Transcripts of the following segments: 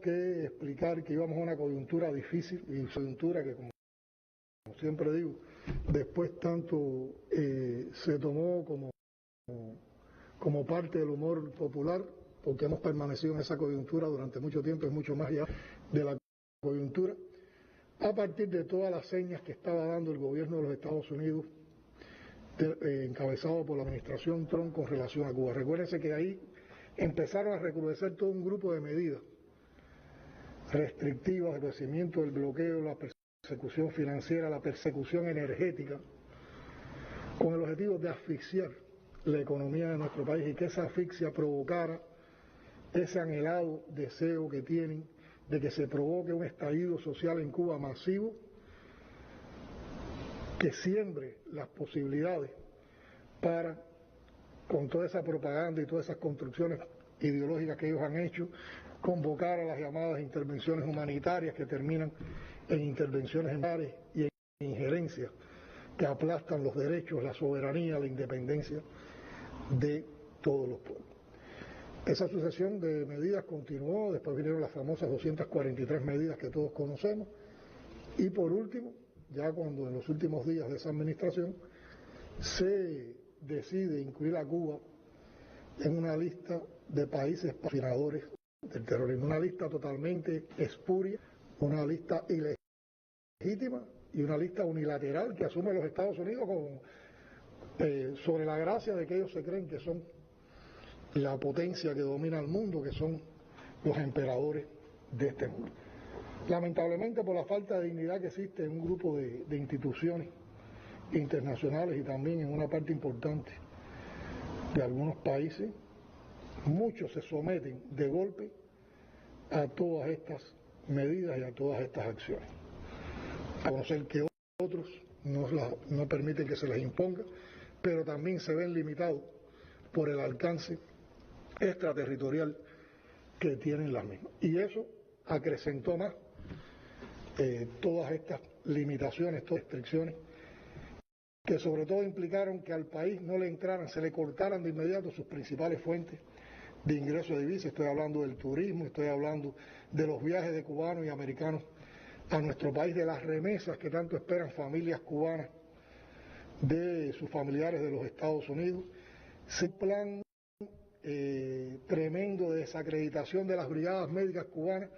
que explicar que íbamos a una coyuntura difícil y coyuntura que, como siempre digo, después tanto se tomó como parte del humor popular, porque hemos permanecido en esa coyuntura durante mucho tiempo, es mucho más allá de la coyuntura, a partir de todas las señas que estaba dando el gobierno de los Estados Unidos, encabezado por la administración Trump con relación a Cuba. Recuérdense que ahí empezaron a recrudecer todo un grupo de medidas restrictivas, el crecimiento del bloqueo, la persecución financiera, la persecución energética, con el objetivo de asfixiar la economía de nuestro país y que esa asfixia provocara ese anhelado deseo que tienen de que se provoque un estallido social en Cuba masivo, que siembre las posibilidades para, con toda esa propaganda y todas esas construcciones ideológicas que ellos han hecho, convocar a las llamadas intervenciones humanitarias que terminan en intervenciones militares y en injerencias que aplastan los derechos, la soberanía, la independencia de todos los pueblos. Esa sucesión de medidas continuó, después vinieron las famosas 243 medidas que todos conocemos, y por último, ya cuando en los últimos días de esa administración se decide incluir a Cuba en una lista de países patrocinadores del terrorismo, una lista totalmente espuria, una lista ilegítima y una lista unilateral que asume los Estados Unidos sobre la gracia de que ellos se creen que son la potencia que domina el mundo, que son los emperadores de este mundo. Lamentablemente, por la falta de dignidad que existe en un grupo de instituciones internacionales y también en una parte importante de algunos países, muchos se someten de golpe a todas estas medidas y a todas estas acciones. A conocer que otros no permiten que se les imponga, pero también se ven limitados por el alcance extraterritorial que tienen las mismas. Y eso acrecentó más todas estas limitaciones, todas estas restricciones, que sobre todo implicaron que al país no le entraran, se le cortaran de inmediato sus principales fuentes de ingreso de divisas. Estoy hablando del turismo, estoy hablando de los viajes de cubanos y americanos a nuestro país, de las remesas que tanto esperan familias cubanas de sus familiares de los Estados Unidos. Ese plan tremendo de desacreditación de las brigadas médicas cubanas,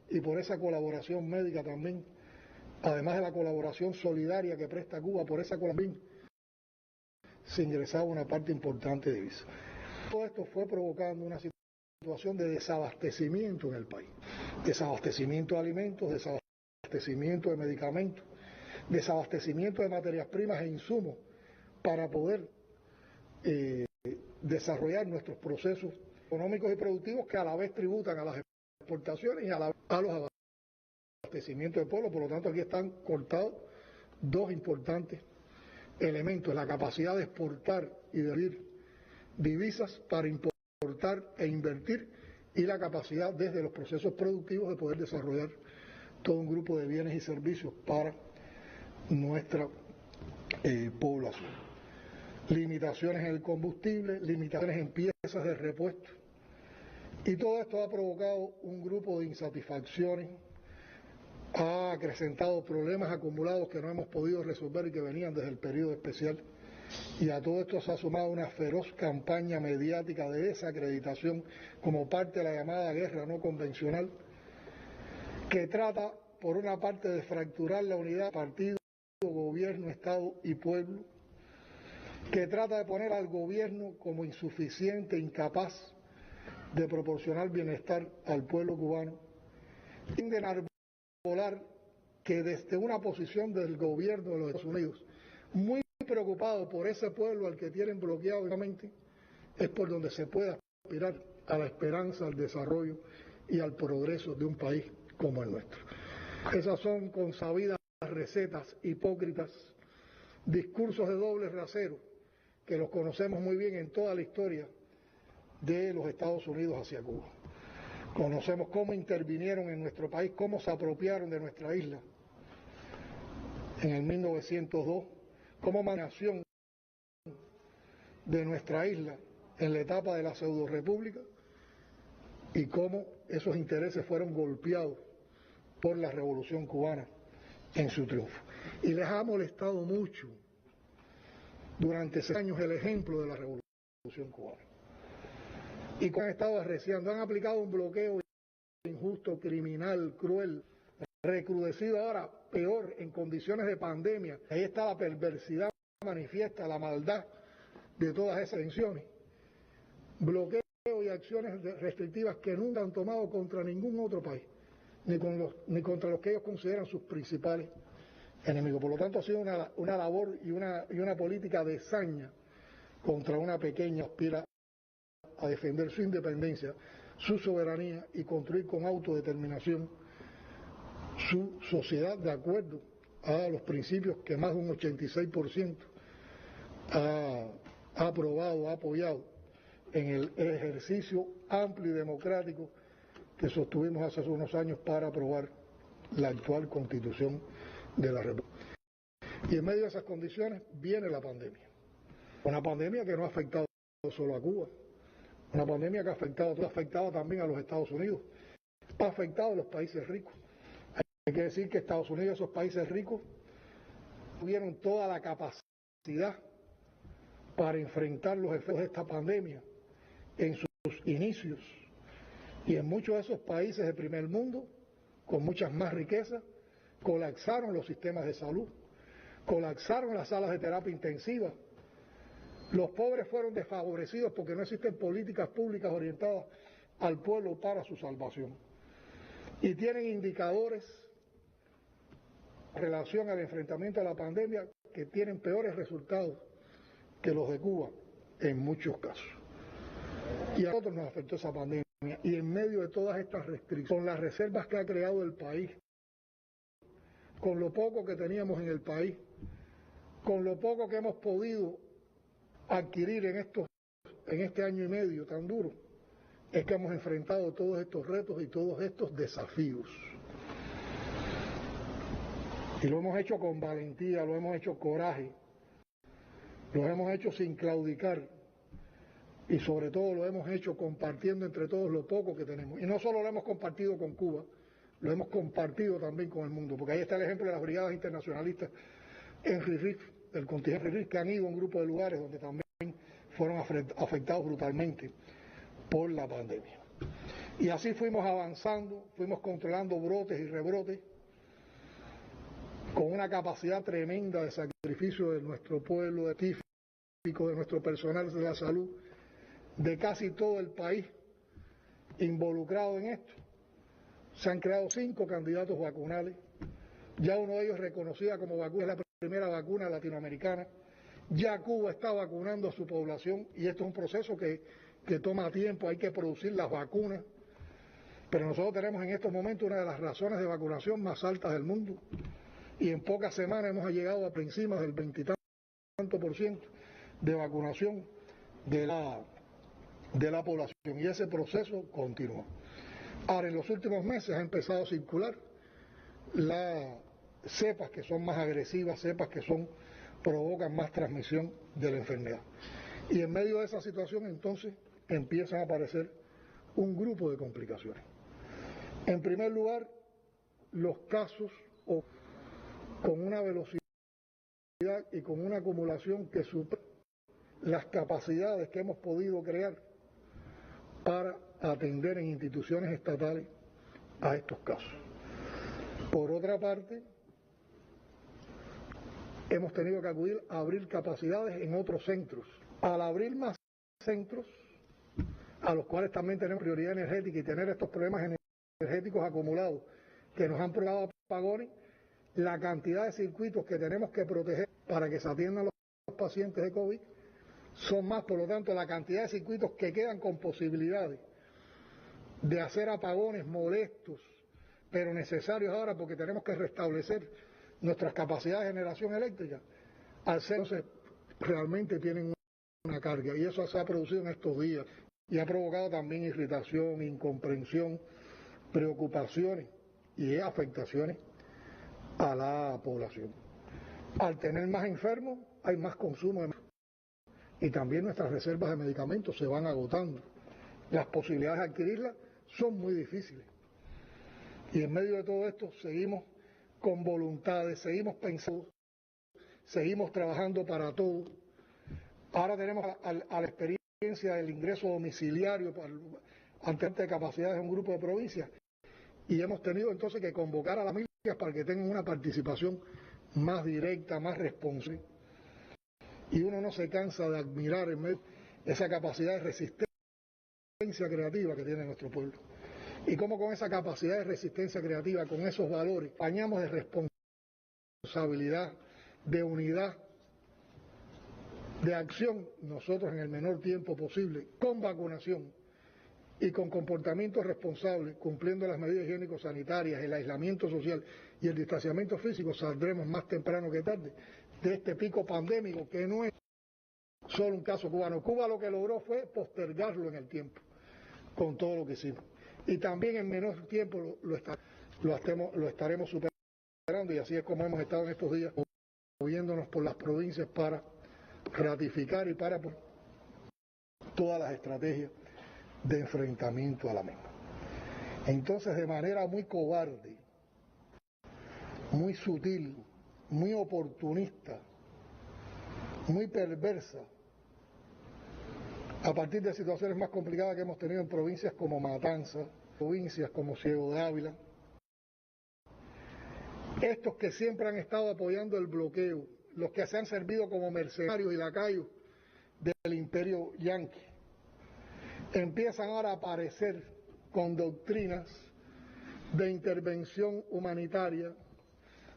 y por esa colaboración médica también, además de la colaboración solidaria que presta Cuba, por esa colaboración se ingresaba una parte importante de divisas. Todo esto fue provocando una situación de desabastecimiento en el país, desabastecimiento de alimentos, desabastecimiento de medicamentos, desabastecimiento de materias primas e insumos para poder desarrollar nuestros procesos económicos y productivos, que a la vez tributan a las exportaciones y a los abastecimientos del pueblo. Por lo tanto, aquí están cortados dos importantes elementos: la capacidad de exportar y de recibir divisas para importar e invertir, y la capacidad desde los procesos productivos de poder desarrollar todo un grupo de bienes y servicios para nuestra población. Limitaciones en el combustible, limitaciones en piezas de repuesto, y todo esto ha provocado un grupo de insatisfacciones, ha acrecentado problemas acumulados que no hemos podido resolver y que venían desde el periodo especial, y a todo esto se ha sumado una feroz campaña mediática de desacreditación como parte de la llamada guerra no convencional, que trata, por una parte, de fracturar la unidad partido, gobierno, Estado y pueblo, que trata de poner al gobierno como insuficiente, incapaz de proporcionar bienestar al pueblo cubano, y de enarbolar que desde una posición del gobierno de los Estados Unidos, muy preocupado por ese pueblo al que tienen bloqueado, es por donde se puede aspirar a la esperanza, al desarrollo y al progreso de un país como el nuestro. Esas son consabidas recetas hipócritas, discursos de doble rasero, que los conocemos muy bien en toda la historia de los Estados Unidos hacia Cuba. Conocemos cómo intervinieron en nuestro país, cómo se apropiaron de nuestra isla en el 1902, cómo nación de nuestra isla en la etapa de la pseudo-república, y cómo esos intereses fueron golpeados por la Revolución Cubana en su triunfo. Y les ha molestado mucho durante 6 años el ejemplo de la Revolución Cubana. Y han estado arreciando, han aplicado un bloqueo injusto, criminal, cruel, recrudecido ahora, peor, en condiciones de pandemia. Ahí está la perversidad manifiesta, la maldad de todas esas tensiones. Bloqueo y acciones restrictivas que nunca han tomado contra ningún otro país, ni contra los que ellos consideran sus principales enemigos. Por lo tanto, ha sido una labor y una política de saña contra una pequeña aspira a defender su independencia, su soberanía y construir con autodeterminación su sociedad de acuerdo a los principios que más de un 86% ha aprobado, ha apoyado en el ejercicio amplio y democrático que sostuvimos hace unos años para aprobar la actual Constitución de la República. Y en medio de esas condiciones viene la pandemia. Una pandemia que no ha afectado solo a Cuba, una pandemia que ha afectado también a los Estados Unidos, ha afectado a los países ricos. Hay que decir que Estados Unidos y esos países ricos tuvieron toda la capacidad para enfrentar los efectos de esta pandemia en sus inicios, y en muchos de esos países del primer mundo, con muchas más riquezas, colapsaron los sistemas de salud, colapsaron las salas de terapia intensiva. Los pobres fueron desfavorecidos porque no existen políticas públicas orientadas al pueblo para su salvación. Y tienen indicadores en relación al enfrentamiento a la pandemia que tienen peores resultados que los de Cuba en muchos casos. Y a nosotros nos afectó esa pandemia. Y en medio de todas estas restricciones, con las reservas que ha creado el país, con lo poco que teníamos en el país, con lo poco que hemos podido adquirir en este año y medio tan duro, es que hemos enfrentado todos estos retos y todos estos desafíos. Y lo hemos hecho con valentía, lo hemos hecho coraje, lo hemos hecho sin claudicar, y sobre todo lo hemos hecho compartiendo entre todos lo poco que tenemos. Y no solo lo hemos compartido con Cuba, lo hemos compartido también con el mundo, porque ahí está el ejemplo de las brigadas internacionalistas en RIRIF, del contingente RIRIF, que han ido a un grupo de lugares donde también fueron afectados brutalmente por la pandemia. Y así fuimos avanzando, fuimos controlando brotes y rebrotes, con una capacidad tremenda de sacrificio de nuestro pueblo, de nuestro personal de la salud, de casi todo el país involucrado en esto. Se han creado 5 candidatos vacunales, ya uno de ellos reconocida como vacuna, es la primera vacuna latinoamericana. Ya Cuba está vacunando a su población y esto es un proceso que toma tiempo, hay que producir las vacunas, pero nosotros tenemos en estos momentos una de las razones de vacunación más altas del mundo y en pocas semanas hemos llegado a por encima del 20 y tanto % de vacunación de la población, y ese proceso continúa. Ahora, en los últimos meses ha empezado a circular las cepas que son más agresivas, cepas que provocan más transmisión de la enfermedad. Y en medio de esa situación, entonces, empiezan a aparecer un grupo de complicaciones. En primer lugar, los casos con una velocidad y con una acumulación que supera las capacidades que hemos podido crear para atender en instituciones estatales a estos casos. Por otra parte, hemos tenido que acudir a abrir capacidades en otros centros. Al abrir más centros, a los cuales también tenemos prioridad energética, y tener estos problemas energéticos acumulados que nos han provocado apagones, la cantidad de circuitos que tenemos que proteger para que se atiendan los pacientes de COVID son más. Por lo tanto, la cantidad de circuitos que quedan con posibilidades de hacer apagones molestos, pero necesarios ahora porque tenemos que restablecer nuestras capacidades de generación eléctrica, al ser, entonces, realmente tienen una carga, y eso se ha producido en estos días y ha provocado también irritación, incomprensión, preocupaciones y afectaciones a la población. Al tener más enfermos hay más consumo de medicamentos, y también nuestras reservas de medicamentos se van agotando. Las posibilidades de adquirirlas son muy difíciles. Y en medio de todo esto seguimos con voluntades, seguimos pensando, seguimos trabajando para todo. Ahora tenemos a la experiencia del ingreso domiciliario ante capacidades de un grupo de provincias y hemos tenido entonces que convocar a las familias para que tengan una participación más directa, más responsable. Y uno no se cansa de admirar en medio esa capacidad de resistencia creativa que tiene nuestro pueblo. Y cómo con esa capacidad de resistencia creativa, con esos valores, bañamos de responsabilidad, de unidad, de acción, nosotros en el menor tiempo posible, con vacunación y con comportamientos responsables, cumpliendo las medidas higiénico-sanitarias, el aislamiento social y el distanciamiento físico, saldremos más temprano que tarde de este pico pandémico que no es solo un caso cubano. Cuba lo que logró fue postergarlo en el tiempo, con todo lo que hicimos. Y también en menor tiempo lo estaremos superando, y así es como hemos estado en estos días moviéndonos por las provincias para ratificar y para todas las estrategias de enfrentamiento a la misma. Entonces, de manera muy cobarde, muy sutil, muy oportunista, muy perversa, a partir de situaciones más complicadas que hemos tenido en provincias como Matanzas, provincias como Ciego de Ávila, estos que siempre han estado apoyando el bloqueo, los que se han servido como mercenarios y lacayos del imperio yanqui, empiezan ahora a aparecer con doctrinas de intervención humanitaria,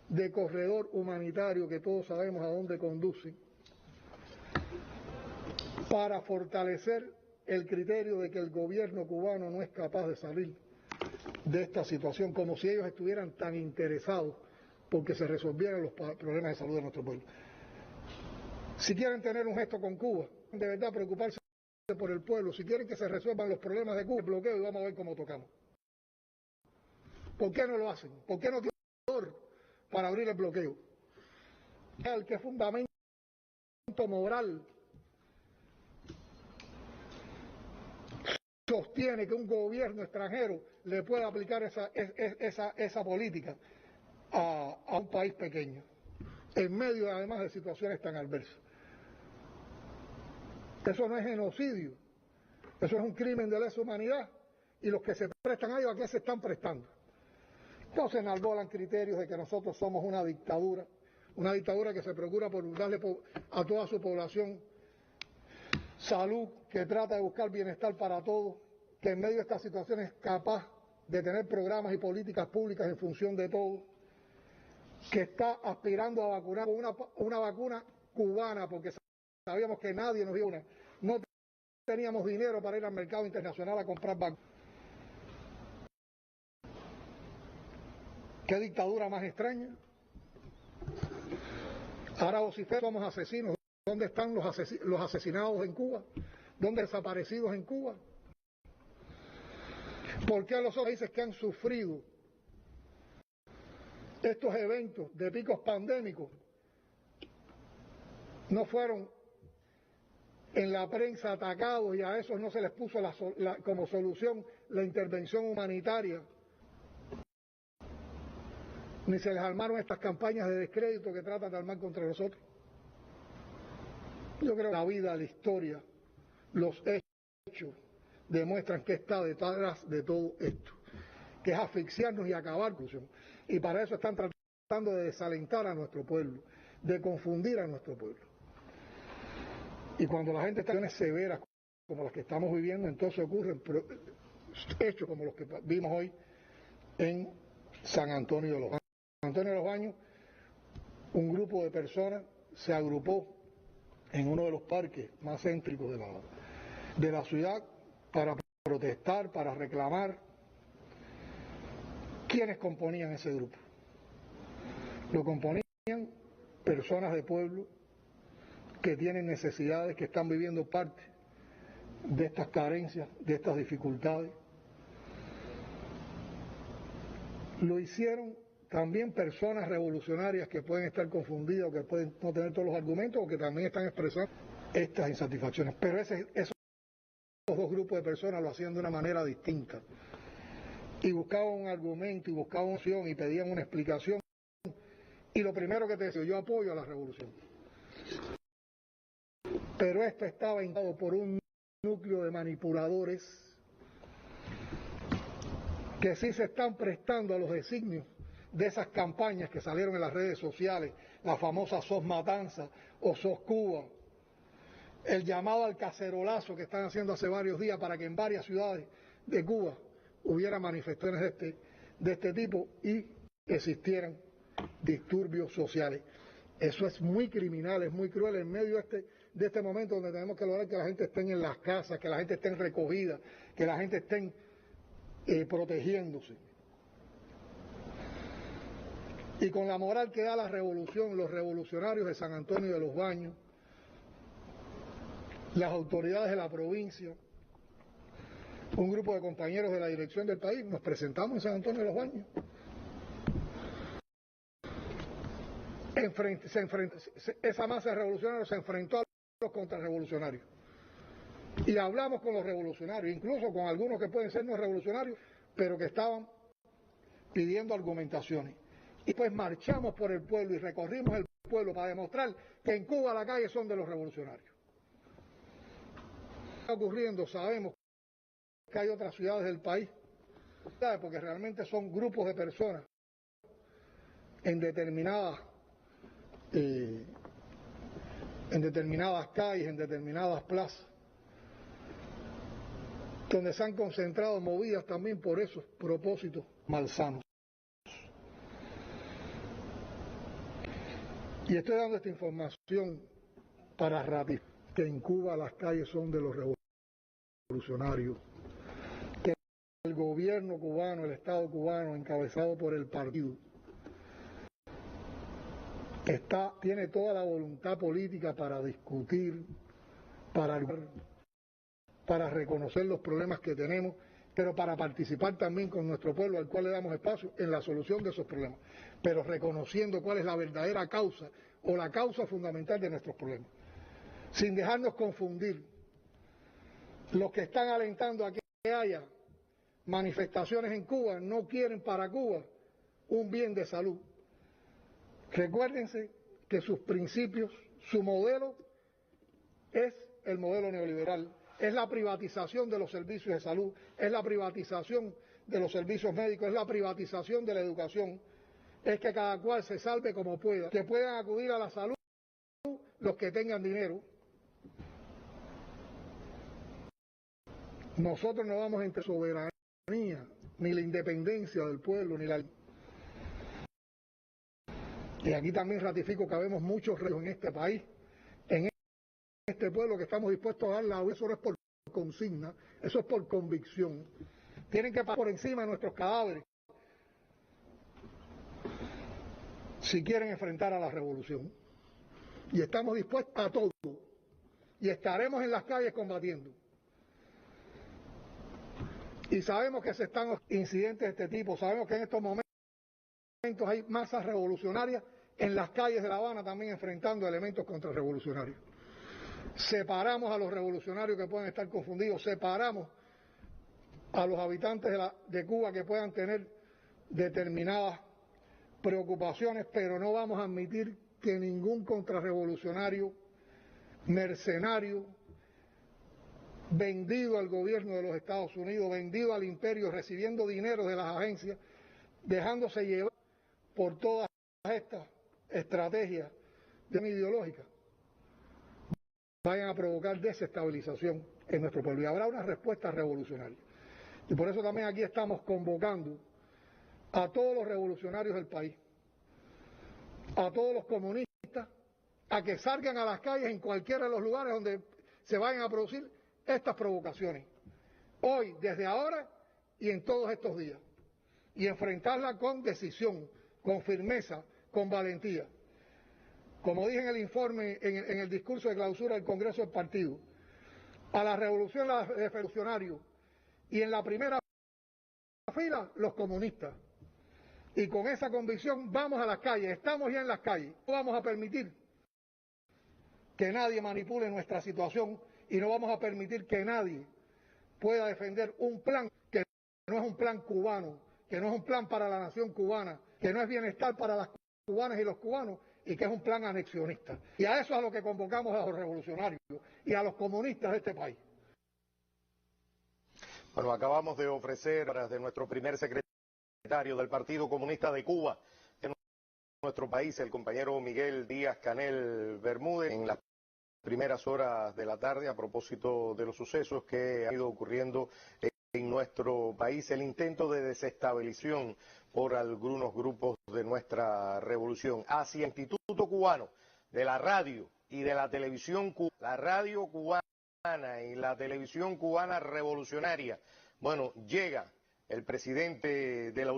de corredor humanitario que todos sabemos a dónde conduce, para fortalecer el criterio de que el gobierno cubano no es capaz de salir de esta situación, como si ellos estuvieran tan interesados porque se resolvieran los problemas de salud de nuestro pueblo. Si quieren tener un gesto con Cuba, de verdad preocuparse por el pueblo, si quieren que se resuelvan los problemas de Cuba, el bloqueo, y vamos a ver cómo tocamos. ¿Por qué no lo hacen? ¿Por qué no tienen valor para abrir el bloqueo? El que fundamento moral sostiene que un gobierno extranjero le pueda aplicar esa política a un país pequeño, en medio además de situaciones tan adversas. Eso no es genocidio, eso es un crimen de lesa humanidad, y los que se prestan a ello, ¿a qué se están prestando? Entonces enarbolan criterios de que nosotros somos una dictadura que se procura por darle a toda su población salud, que trata de buscar bienestar para todos, que en medio de estas situaciones es capaz de tener programas y políticas públicas en función de todo, que está aspirando a vacunar con una vacuna cubana, porque sabíamos que nadie nos dio una, no teníamos dinero para ir al mercado internacional a comprar vacunas. ¿Qué dictadura más extraña? Ahora vociferan, somos asesinos. ¿Dónde están los asesinados en Cuba? ¿Dónde desaparecidos en Cuba? ¿Por qué los países que han sufrido estos eventos de picos pandémicos no fueron en la prensa atacados y a esos no se les puso como solución la intervención humanitaria, ni se les armaron estas campañas de descrédito que tratan de armar contra nosotros? Yo creo que la vida, la historia, los hechos demuestran que está detrás de todo esto, que es asfixiarnos y acabar con eso. Y para eso están tratando de desalentar a nuestro pueblo, de confundir a nuestro pueblo. Y cuando la gente está en situaciones severas como las que estamos viviendo, entonces ocurren hechos como los que vimos hoy en San Antonio de los Baños. En San Antonio de los Baños, un grupo de personas se agrupó en uno de los parques más céntricos de la ciudad para protestar, para reclamar. ¿Quiénes componían ese grupo? Lo componían personas de pueblo que tienen necesidades, que están viviendo parte de estas carencias, de estas dificultades. Lo hicieron también personas revolucionarias que pueden estar confundidas o que pueden no tener todos los argumentos o que también están expresando estas insatisfacciones. Pero esos dos grupos de personas lo hacían de una manera distinta. y buscaban un argumento y buscaban una opción y pedían una explicación. Y lo primero que te decía, yo apoyo a la revolución. Pero esto estaba indicado por un núcleo de manipuladores que sí se están prestando a los designios de esas campañas que salieron en las redes sociales, la famosa SOS Matanza o SOS Cuba, el llamado al cacerolazo que están haciendo hace varios días para que en varias ciudades de Cuba hubiera manifestaciones de este tipo y existieran disturbios sociales. Eso es muy criminal, es muy cruel en medio de este momento donde tenemos que lograr que la gente esté en las casas, que la gente esté recogida, que la gente esté protegiéndose. Y con la moral que da la revolución, los revolucionarios de San Antonio de los Baños, las autoridades de la provincia, un grupo de compañeros de la dirección del país, nos presentamos en San Antonio de los Baños. Esa masa de revolucionarios se enfrentó a los contrarrevolucionarios. Y hablamos con los revolucionarios, incluso con algunos que pueden ser no revolucionarios, pero que estaban pidiendo argumentaciones. Y pues marchamos por el pueblo y recorrimos el pueblo para demostrar que en Cuba las calles son de los revolucionarios. Está ocurriendo, sabemos que hay otras ciudades del país, porque realmente son grupos de personas en determinadas calles, en determinadas plazas, donde se han concentrado movidas también por esos propósitos malsanos. Y estoy dando esta información para ratificar que en Cuba las calles son de los revolucionarios, que el gobierno cubano, el Estado cubano, encabezado por el partido, tiene toda la voluntad política para discutir, para reconocer los problemas que tenemos, pero para participar también con nuestro pueblo, al cual le damos espacio en la solución de esos problemas, pero reconociendo cuál es la verdadera causa o la causa fundamental de nuestros problemas, sin dejarnos confundir. Los que están alentando a que haya manifestaciones en Cuba no quieren para Cuba un bien de salud. Recuérdense que sus principios, su modelo es el modelo neoliberal, es la privatización de los servicios de salud, es la privatización de los servicios médicos, es la privatización de la educación, es que cada cual se salve como pueda, que puedan acudir a la salud los que tengan dinero. Nosotros no vamos entre soberanía, ni la independencia del pueblo, ni la... Y aquí también ratifico que habemos muchos reyes en este país, en este pueblo, que estamos dispuestos a dar la vida. Eso no es por consigna, eso es por convicción. Tienen que pasar por encima de nuestros cadáveres si quieren enfrentar a la revolución. Y estamos dispuestos a todo. Y estaremos en las calles combatiendo. Y sabemos que se están incidentes de este tipo, sabemos que en estos momentos hay masas revolucionarias en las calles de La Habana también enfrentando elementos contrarrevolucionarios. Separamos a los revolucionarios que puedan estar confundidos, separamos a los habitantes de Cuba que puedan tener determinadas preocupaciones, pero no vamos a admitir que ningún contrarrevolucionario, mercenario, vendido al gobierno de los Estados Unidos, vendido al imperio, recibiendo dinero de las agencias, dejándose llevar por todas estas estrategias ideológicas, vayan a provocar desestabilización en nuestro pueblo. Y habrá una respuesta revolucionaria. Y por eso también aquí estamos convocando a todos los revolucionarios del país, a todos los comunistas, a que salgan a las calles en cualquiera de los lugares donde se vayan a producir estas provocaciones, hoy, desde ahora y en todos estos días, y enfrentarla con decisión, con firmeza, con valentía. Como dije en el informe, en el discurso de clausura del Congreso del Partido, a la revolución de revolucionarios, y en la primera fila los comunistas. Y con esa convicción vamos a las calles, estamos ya en las calles. No vamos a permitir que nadie manipule nuestra situación y no vamos a permitir que nadie pueda defender un plan que no es un plan cubano, que no es un plan para la nación cubana, que no es bienestar para las cubanas y los cubanos, y que es un plan anexionista. Y a eso es a lo que convocamos a los revolucionarios y a los comunistas de este país. Bueno, acabamos de ofrecer de nuestro primer secretario del Partido Comunista de Cuba en nuestro país, el compañero Miguel Díaz-Canel Bermúdez, en las primeras horas de la tarde a propósito de los sucesos que han ido ocurriendo en nuestro país, el intento de desestabilización por algunos grupos de nuestra revolución hacia el Instituto Cubano de la Radio y de la Televisión Cubana, la radio cubana y la televisión cubana revolucionaria. Bueno, llega el presidente de la